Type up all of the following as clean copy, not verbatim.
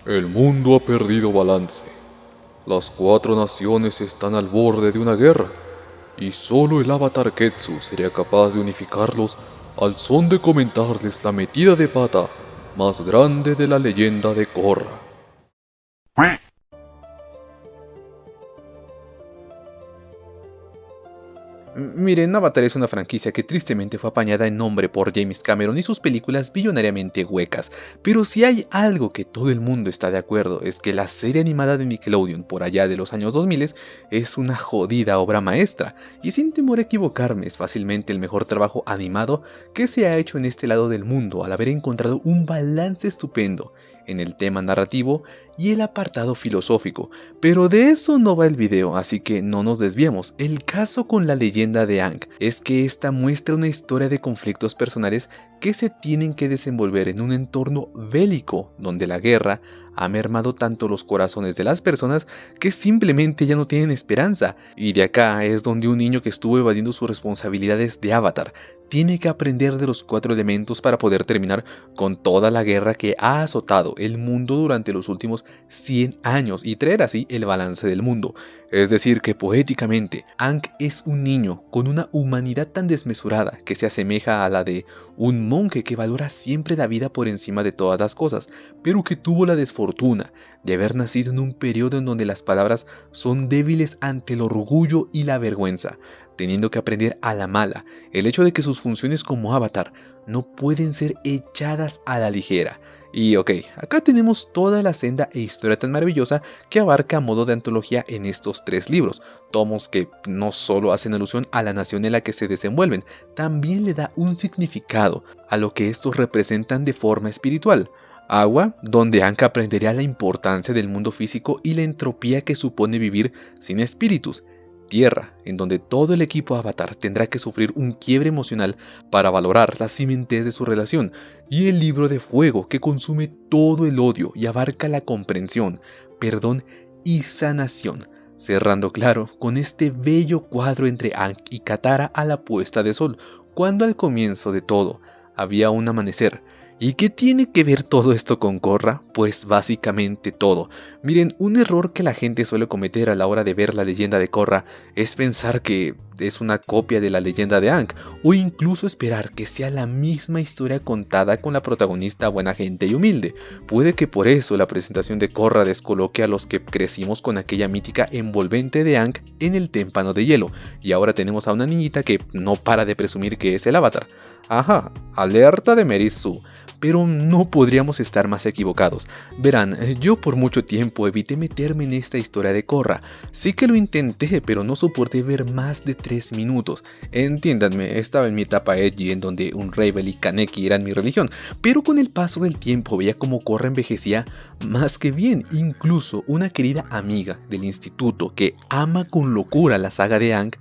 El mundo ha perdido balance. Las cuatro naciones están al borde de una guerra, y solo el avatar Ketsu sería capaz de unificarlos al son de comentarles la metida de pata más grande de la leyenda de Korra. Miren, Avatar es una franquicia que tristemente fue apañada en nombre por James Cameron y sus películas billonariamente huecas, pero si hay algo que todo el mundo está de acuerdo es que la serie animada de Nickelodeon por allá de los años 2000 es una jodida obra maestra, y sin temor a equivocarme es fácilmente el mejor trabajo animado que se ha hecho en este lado del mundo al haber encontrado un balance estupendo en el tema narrativo y el apartado filosófico, pero de eso no va el video, así que no nos desviamos. El caso con la leyenda de Aang es que esta muestra una historia de conflictos personales que se tienen que desenvolver en un entorno bélico, donde la guerra ha mermado tanto los corazones de las personas que simplemente ya no tienen esperanza, y de acá es donde un niño que estuvo evadiendo sus responsabilidades de Avatar tiene que aprender de los cuatro elementos para poder terminar con toda la guerra que ha azotado el mundo durante los últimos 100 años y traer así el balance del mundo. Es decir que poéticamente, Aang es un niño con una humanidad tan desmesurada que se asemeja a la de un monje que valora siempre la vida por encima de todas las cosas, pero que tuvo la desfortuna de haber nacido en un periodo en donde las palabras son débiles ante el orgullo y la vergüenza, teniendo que aprender a la mala el hecho de que sus funciones como avatar no pueden ser echadas a la ligera. Y ok, acá tenemos toda la senda e historia tan maravillosa que abarca a modo de antología en estos 3 libros, tomos que no solo hacen alusión a la nación en la que se desenvuelven, también le da un significado a lo que estos representan de forma espiritual. Agua, donde Aang aprendería la importancia del mundo físico y la entropía que supone vivir sin espíritus. Tierra, en donde todo el equipo Avatar tendrá que sufrir un quiebre emocional para valorar la cimentez de su relación, y el libro de fuego que consume todo el odio y abarca la comprensión, perdón y sanación, cerrando claro con este bello cuadro entre Aang y Katara a la puesta de sol, cuando al comienzo de todo había un amanecer. ¿Y qué tiene que ver todo esto con Korra? Pues básicamente todo. Miren, un error que la gente suele cometer a la hora de ver la leyenda de Korra es pensar que es una copia de la leyenda de Aang, o incluso esperar que sea la misma historia contada con la protagonista buena gente y humilde. Puede que por eso la presentación de Korra descoloque a los que crecimos con aquella mítica envolvente de Aang en el témpano de hielo, y ahora tenemos a una niñita que no para de presumir que es el avatar. Ajá, alerta de Merisu. Pero no podríamos estar más equivocados. Verán, yo por mucho tiempo evité meterme en esta historia de Korra. Sí que lo intenté, pero no soporté ver más de 3 minutos. Entiéndanme, estaba en mi etapa edgy en donde Unravel y Kaneki eran mi religión, pero con el paso del tiempo veía como Korra envejecía más que bien. Incluso una querida amiga del instituto que ama con locura la saga de Aang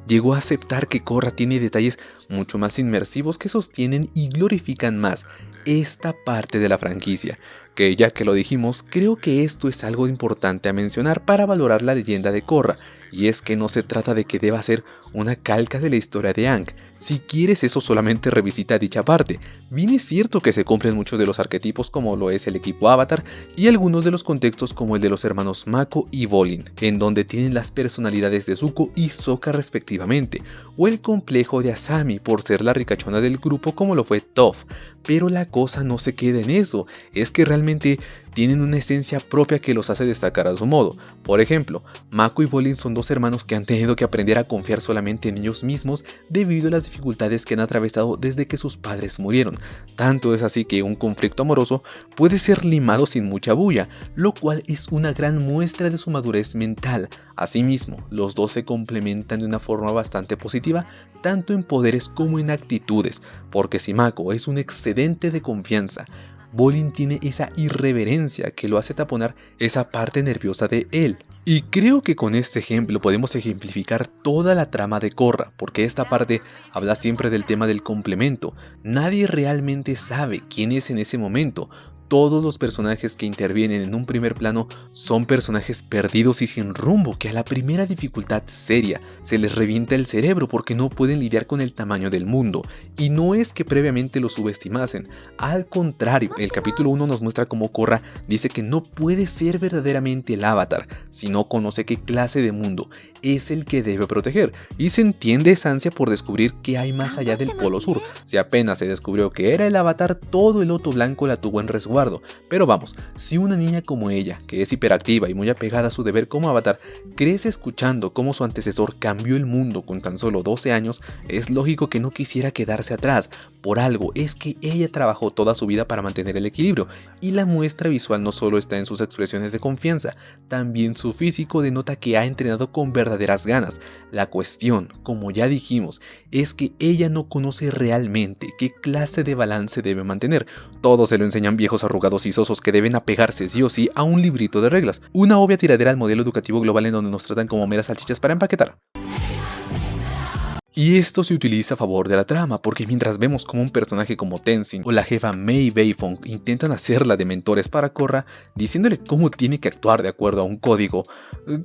llegó a aceptar que Korra tiene detalles mucho más inmersivos que sostienen y glorifican más esta parte de la franquicia, que ya que lo dijimos, creo que esto es algo importante a mencionar para valorar la leyenda de Korra, y es que no se trata de que deba ser una calca de la historia de Aang. Si quieres eso, solamente revisita dicha parte. Bien es cierto que se cumplen muchos de los arquetipos como lo es el equipo Avatar y algunos de los contextos como el de los hermanos Mako y Bolin, en donde tienen las personalidades de Zuko y Sokka respectivamente, o el complejo de Asami por ser la ricachona del grupo como lo fue Toph. Pero la cosa no se queda en eso, es que realmente tienen una esencia propia que los hace destacar a su modo. Por ejemplo, Mako y Bolin son dos hermanos que han tenido que aprender a confiar solamente en ellos mismos debido a las dificultades que han atravesado desde que sus padres murieron. Tanto es así que un conflicto amoroso puede ser limado sin mucha bulla, lo cual es una gran muestra de su madurez mental. Asimismo, los dos se complementan de una forma bastante positiva, tanto en poderes como en actitudes, porque si Mako es un excedente de confianza, Bolin tiene esa irreverencia que lo hace taponar esa parte nerviosa de él. Y creo que con este ejemplo podemos ejemplificar toda la trama de Korra, porque esta parte habla siempre del tema del complemento. Nadie realmente sabe quién es en ese momento. todos los personajes que intervienen en un primer plano son personajes perdidos y sin rumbo, que a la primera dificultad seria se les revienta el cerebro porque no pueden lidiar con el tamaño del mundo. Y no es que previamente lo subestimasen, al contrario, el capítulo 1 nos muestra cómo Korra dice que no puede ser verdaderamente el avatar si no conoce qué clase de mundo es el que debe proteger, y se entiende esa ansia por descubrir qué hay más allá del Polo Sur. Si apenas se descubrió que era el avatar, todo el loto blanco la tuvo en resguardo. Pero vamos, si una niña como ella, que es hiperactiva y muy apegada a su deber como avatar, crece escuchando cómo su antecesor cambió el mundo con tan solo 12 años, es lógico que no quisiera quedarse atrás. Por algo es que ella trabajó toda su vida para mantener el equilibrio, y la muestra visual no solo está en sus expresiones de confianza, también su físico denota que ha entrenado con verdaderas ganas. La cuestión, como ya dijimos, es que ella no conoce realmente qué clase de balance debe mantener. Todo se lo enseñan viejos arrugados y sosos que deben apegarse sí o sí a un librito de reglas, una obvia tiradera al modelo educativo global en donde nos tratan como meras salchichas para empaquetar. Y esto se utiliza a favor de la trama, porque mientras vemos como un personaje como Tenzin o la jefa Mei Beifong intentan hacerla de mentores para Korra, diciéndole cómo tiene que actuar de acuerdo a un código,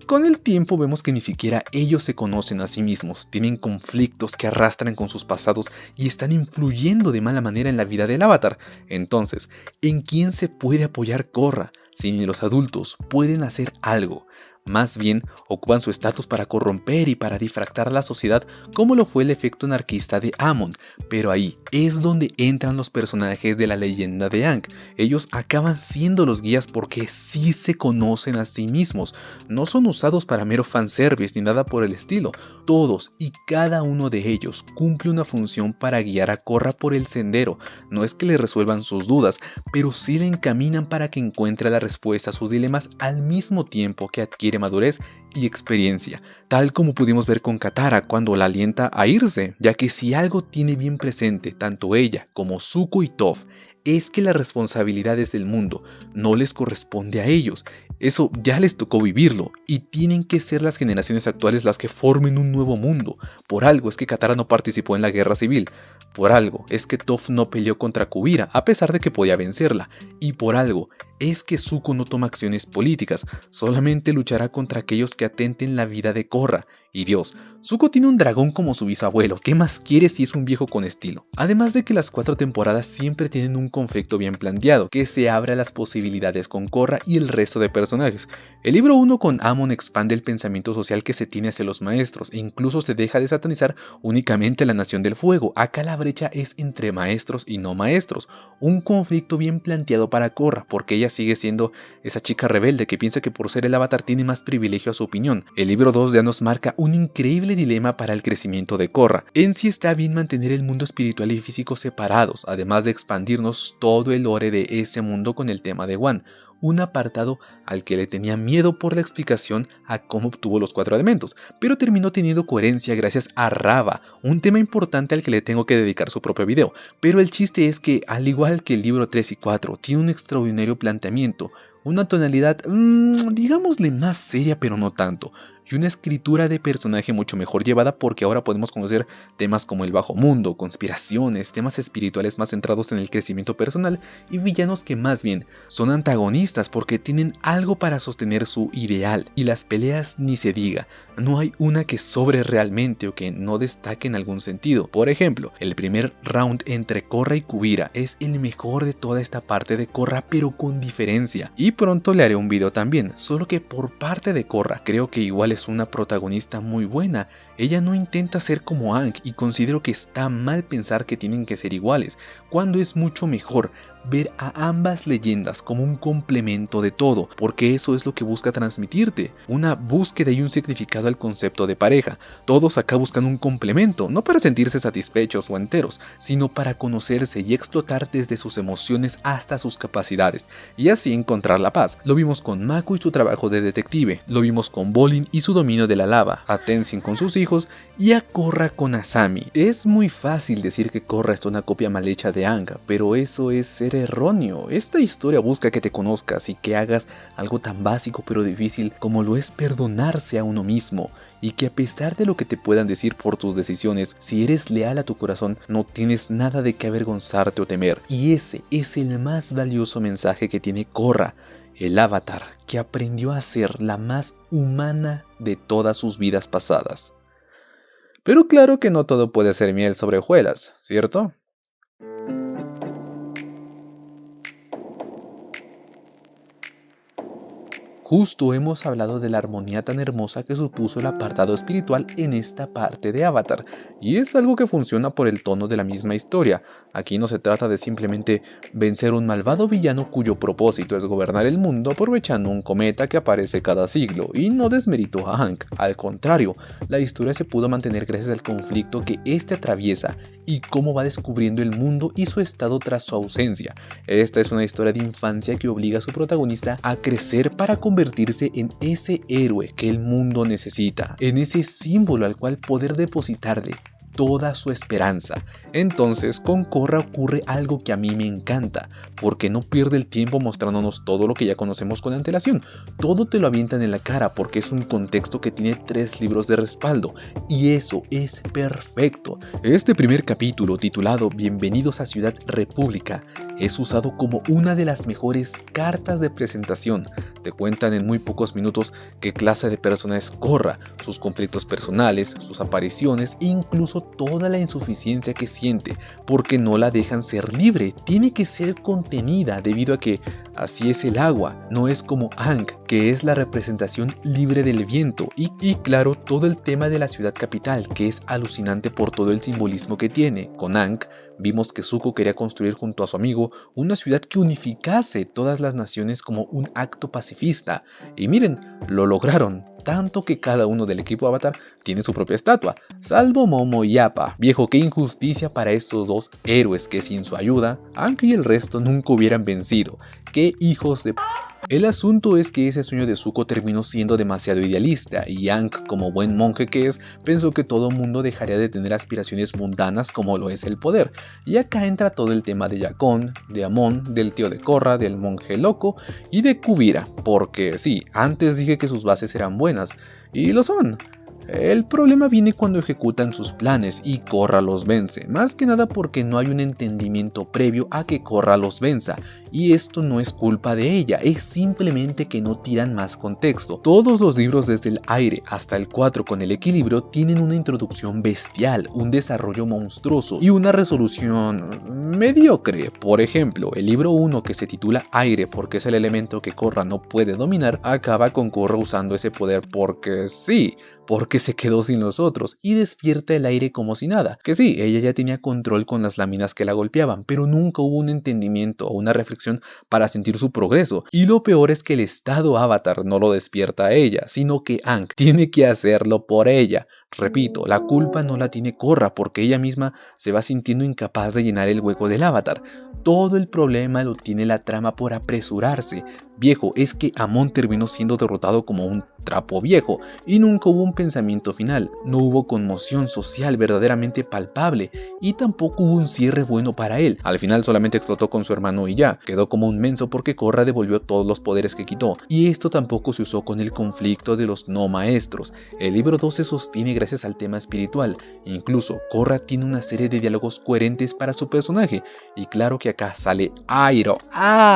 con el tiempo vemos que ni siquiera ellos se conocen a sí mismos, tienen conflictos que arrastran con sus pasados y están influyendo de mala manera en la vida del avatar. Entonces, ¿en quién se puede apoyar Korra si ni los adultos pueden hacer algo? Más bien, ocupan su estatus para corromper y para difractar la sociedad, como lo fue el efecto anarquista de Amon. Pero ahí es donde entran los personajes de la leyenda de Aang. Ellos acaban siendo los guías porque sí se conocen a sí mismos. No son usados para mero fanservice ni nada por el estilo. Todos y cada uno de ellos cumple una función para guiar a Korra por el sendero. No es que le resuelvan sus dudas, pero sí le encaminan para que encuentre la respuesta a sus dilemas al mismo tiempo que adquiere madurez y experiencia, tal como pudimos ver con Katara cuando la alienta a irse, ya que si algo tiene bien presente tanto ella como Zuko y Toph es que las responsabilidades del mundo no les corresponde a ellos. Eso ya les tocó vivirlo y tienen que ser las generaciones actuales las que formen un nuevo mundo. Por algo es que Katara no participó en la guerra civil. Por algo es que Toph no peleó contra Kuvira a pesar de que podía vencerla. Y por algo es que Zuko no toma acciones políticas, solamente luchará contra aquellos que atenten la vida de Korra. Y Dios, Zuko tiene un dragón como su bisabuelo, ¿qué más quiere si es un viejo con estilo? Además de que las 4 temporadas siempre tienen un conflicto bien planteado, que se abre a las posibilidades con Korra y el resto de personajes. El libro 1 con Amon expande el pensamiento social que se tiene hacia los maestros, e incluso se deja de satanizar únicamente la Nación del Fuego. Acá la brecha es entre maestros y no maestros, un conflicto bien planteado para Korra, porque ella sigue siendo esa chica rebelde que piensa que por ser el avatar tiene más privilegio a su opinión. El libro 2 ya nos marca un increíble dilema para el crecimiento de Korra. En sí está bien mantener el mundo espiritual y físico separados, además de expandirnos todo el lore de ese mundo con el tema de Wan, un apartado al que le tenía miedo por la explicación a cómo obtuvo los 4 elementos, pero terminó teniendo coherencia gracias a Raava, un tema importante al que le tengo que dedicar su propio video. Pero el chiste es que, al igual que el libro 3 y 4, tiene un extraordinario planteamiento, una tonalidad, digámosle más seria pero no tanto, y una escritura de personaje mucho mejor llevada porque ahora podemos conocer temas como el bajo mundo, conspiraciones, temas espirituales más centrados en el crecimiento personal y villanos que más bien son antagonistas porque tienen algo para sostener su ideal, y las peleas ni se diga, no hay una que sobre realmente o que no destaque en algún sentido. Por ejemplo, el primer round entre Korra y Kuvira es el mejor de toda esta parte de Korra pero con diferencia, y pronto le haré un video también, solo que por parte de Korra creo que igual es una protagonista muy buena. Ella no intenta ser como Aang y considero que está mal pensar que tienen que ser iguales, cuando es mucho mejor ver a ambas leyendas como un complemento de todo, porque eso es lo que busca transmitirte, una búsqueda y un significado al concepto de pareja. Todos acá buscan un complemento, no para sentirse satisfechos o enteros, sino para conocerse y explotar desde sus emociones hasta sus capacidades, y así encontrar la paz. Lo vimos con Mako y su trabajo de detective, lo vimos con Bolin y su dominio de la lava, a Tenzin con sus hijos y a Korra con Asami. Es muy fácil decir que Korra es una copia mal hecha de Aang, pero eso es ser erróneo. Esta historia busca que te conozcas y que hagas algo tan básico pero difícil como lo es perdonarse a uno mismo, y que a pesar de lo que te puedan decir por tus decisiones, si eres leal a tu corazón, no tienes nada de qué avergonzarte o temer. Y ese es el más valioso mensaje que tiene Korra, el avatar que aprendió a ser la más humana de todas sus vidas pasadas. Pero claro que no todo puede ser miel sobre hojuelas, ¿cierto? Justo hemos hablado de la armonía tan hermosa que supuso el apartado espiritual en esta parte de Avatar, y es algo que funciona por el tono de la misma historia. Aquí no se trata de simplemente vencer un malvado villano cuyo propósito es gobernar el mundo aprovechando un cometa que aparece cada siglo, y no desmerito a Hank. Al contrario, la historia se pudo mantener gracias al conflicto que éste atraviesa y cómo va descubriendo el mundo y su estado tras su ausencia. Esta es una historia de infancia que obliga a su protagonista a crecer para convertirse en ese héroe que el mundo necesita, en ese símbolo al cual poder depositarle toda su esperanza. Entonces con Korra ocurre algo que a mí me encanta, porque no pierde el tiempo mostrándonos todo lo que ya conocemos con antelación. Todo te lo avientan en la cara porque es un contexto que tiene 3 libros de respaldo, y eso es perfecto. Este primer capítulo, titulado Bienvenidos a Ciudad República, es usado como una de las mejores cartas de presentación. Te cuentan en muy pocos minutos qué clase de persona es Korra, sus conflictos personales, sus apariciones e incluso toda la insuficiencia que siente, porque no la dejan ser libre, tiene que ser contenida debido a que así es el agua, no es como Aang, que es la representación libre del viento, y claro, todo el tema de la ciudad capital, que es alucinante por todo el simbolismo que tiene. Con Aang vimos que Zuko quería construir junto a su amigo una ciudad que unificase todas las naciones como un acto pacifista, y miren, lo lograron, tanto que cada uno del equipo Avatar tiene su propia estatua, salvo Momo y Appa. Viejo, qué injusticia para estos dos héroes que sin su ayuda, Aang y el resto nunca hubieran vencido. ¡Qué hijos de p***! El asunto es que ese sueño de Zuko terminó siendo demasiado idealista, y Aang, como buen monje que es, pensó que todo mundo dejaría de tener aspiraciones mundanas como lo es el poder. Y acá entra todo el tema de Yakon, de Amon, del tío de Korra, del monje loco y de Kuvira, porque sí, antes dije que sus bases eran buenas, y lo son. El problema viene cuando ejecutan sus planes y Korra los vence, más que nada porque no hay un entendimiento previo a que Korra los venza, y esto no es culpa de ella, es simplemente que no tiran más contexto. Todos los libros desde el aire hasta el 4 con el equilibrio tienen una introducción bestial, un desarrollo monstruoso y una resolución mediocre. Por ejemplo, el libro 1, que se titula Aire porque es el elemento que Korra no puede dominar, acaba con Korra usando ese poder porque sí, porque se quedó sin los otros, y despierta el aire como si nada. Que sí, ella ya tenía control con las láminas que la golpeaban, pero nunca hubo un entendimiento o una reflexión para sentir su progreso. Y lo peor es que el estado Avatar no lo despierta a ella, sino que Aang tiene que hacerlo por ella. Repito, la culpa no la tiene Korra porque ella misma se va sintiendo incapaz de llenar el hueco del avatar. Todo el problema lo tiene la trama por apresurarse. Viejo, es que Amon terminó siendo derrotado como un trapo viejo y nunca hubo un pensamiento final, no hubo conmoción social verdaderamente palpable y tampoco hubo un cierre bueno para él. Al final solamente explotó con su hermano y ya, quedó como un menso porque Korra devolvió todos los poderes que quitó, y esto tampoco se usó con el conflicto de los no maestros. El libro 2 se sostiene gracias al tema espiritual, incluso Korra tiene una serie de diálogos coherentes para su personaje, y claro que acá sale Airo,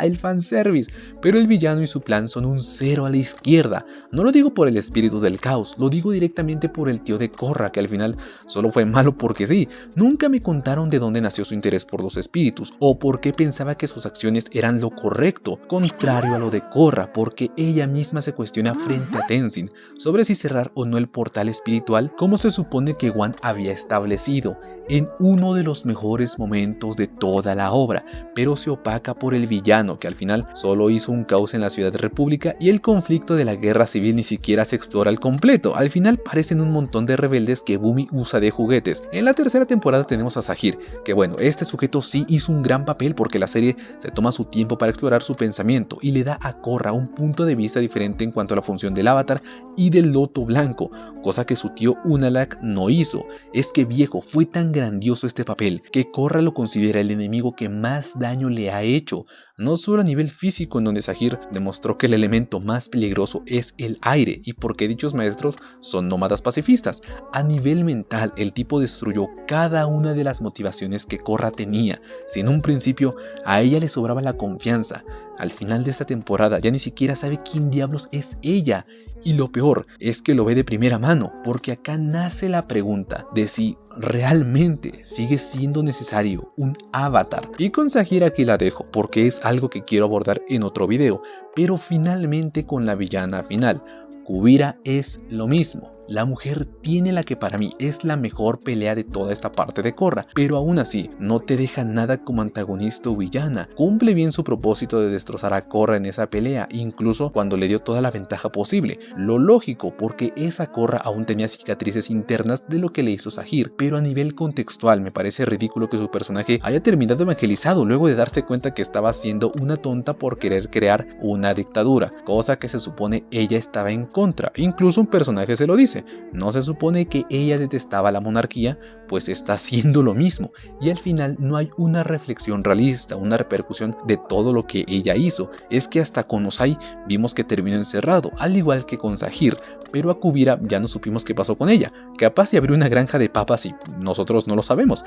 el fanservice, pero el villano y su plan son un 0 a la izquierda. No lo digo por el espíritu del caos, lo digo directamente por el tío de Korra, que al final solo fue malo porque sí. Nunca me contaron de dónde nació su interés por los espíritus o por qué pensaba que sus acciones eran lo correcto, contrario a lo de Korra, porque ella misma se cuestiona frente a Tenzin sobre si cerrar o no el portal espiritual como se supone que Wan había establecido, en uno de los mejores momentos de toda la obra, pero se opaca por el villano, que al final solo hizo un caos en la Ciudad República, y el conflicto de la guerra civil ni siquiera se explora al completo. Al final parecen un montón de rebeldes que Bumi usa de juguetes. En la tercera temporada tenemos a Sahir, que bueno, este sujeto sí hizo un gran papel porque la serie se toma su tiempo para explorar su pensamiento y le da a Korra un punto de vista diferente en cuanto a la función del avatar y del loto blanco, cosa que su tío Unalaq no hizo. Es que viejo, fue tan grandioso este papel que Korra lo considera el enemigo que más daño le ha hecho. no solo a nivel físico, en donde Sahir demostró que el elemento más peligroso es el aire y porque dichos maestros son nómadas pacifistas. A nivel mental, el tipo destruyó cada una de las motivaciones que Korra tenía. Si en un principio a ella le sobraba la confianza, al final de esta temporada ya ni siquiera sabe quién diablos es ella. Y lo peor es que lo ve de primera mano, porque acá nace la pregunta de si realmente sigue siendo necesario un avatar. Y con Sahir aquí la dejo, porque es algo que quiero abordar en otro video, pero finalmente con la villana final. Kuvira es lo mismo. La mujer tiene la que para mí es la mejor pelea de toda esta parte de Korra, pero aún así no te deja nada como antagonista o villana. Cumple bien su propósito de destrozar a Korra en esa pelea, incluso cuando le dio toda la ventaja posible. Lo lógico, porque esa Korra aún tenía cicatrices internas de lo que le hizo Sahir, pero a nivel contextual me parece ridículo que su personaje haya terminado evangelizado luego de darse cuenta que estaba siendo una tonta por querer crear una dictadura, cosa que se supone ella estaba en contra. Incluso un personaje se lo dice. ¿No se supone que ella detestaba la monarquía? Pues está haciendo lo mismo, y al final no hay una reflexión realista, una repercusión de todo lo que ella hizo. Es que hasta con Ozai vimos que terminó encerrado, al igual que con Sahir, pero a Kuvira ya no supimos qué pasó con ella. Capaz de abrir una granja de papas y nosotros no lo sabemos.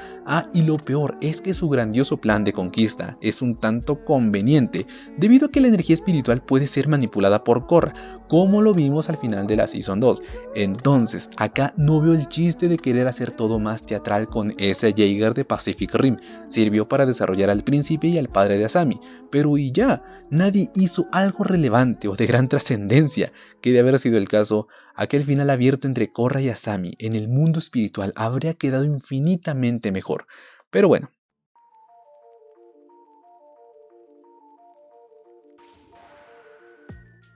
Y lo peor es que su grandioso plan de conquista es un tanto conveniente, debido a que la energía espiritual puede ser manipulada por Korra, como lo vimos al final de la Season 2. Entonces, acá no veo el chiste de querer hacer todo más teatral con ese Jaeger de Pacific Rim. Sirvió para desarrollar al príncipe y al padre de Asami, pero y ya, nadie hizo algo relevante o de gran trascendencia, que de haber sido el caso, aquel final abierto entre Korra y Asami en el mundo espiritual habría quedado infinitamente mejor. Pero bueno.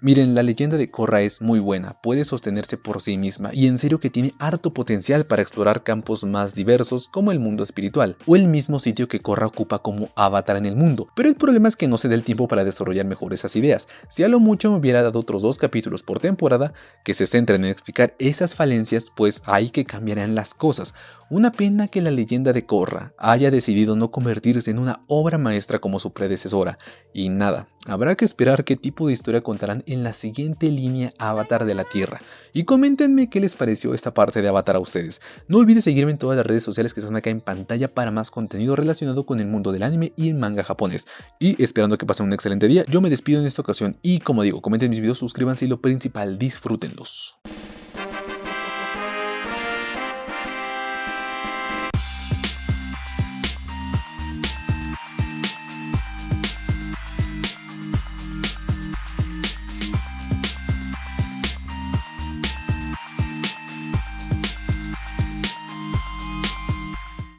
Miren, la leyenda de Korra es muy buena, puede sostenerse por sí misma y en serio que tiene harto potencial para explorar campos más diversos como el mundo espiritual o el mismo sitio que Korra ocupa como avatar en el mundo, pero el problema es que no se da el tiempo para desarrollar mejor esas ideas. Si a lo mucho me hubiera dado otros 2 capítulos por temporada que se centren en explicar esas falencias, pues ahí que cambiarán las cosas. Una pena que la leyenda de Korra haya decidido no convertirse en una obra maestra como su predecesora. Y nada, habrá que esperar qué tipo de historia contarán en la siguiente línea Avatar de la Tierra. Y coméntenme qué les pareció esta parte de Avatar a ustedes. No olvides seguirme en todas las redes sociales que están acá en pantalla para más contenido relacionado con el mundo del anime y el manga japonés. Y esperando que pasen un excelente día, yo me despido en esta ocasión y como digo, comenten mis videos, suscríbanse y lo principal, disfrútenlos.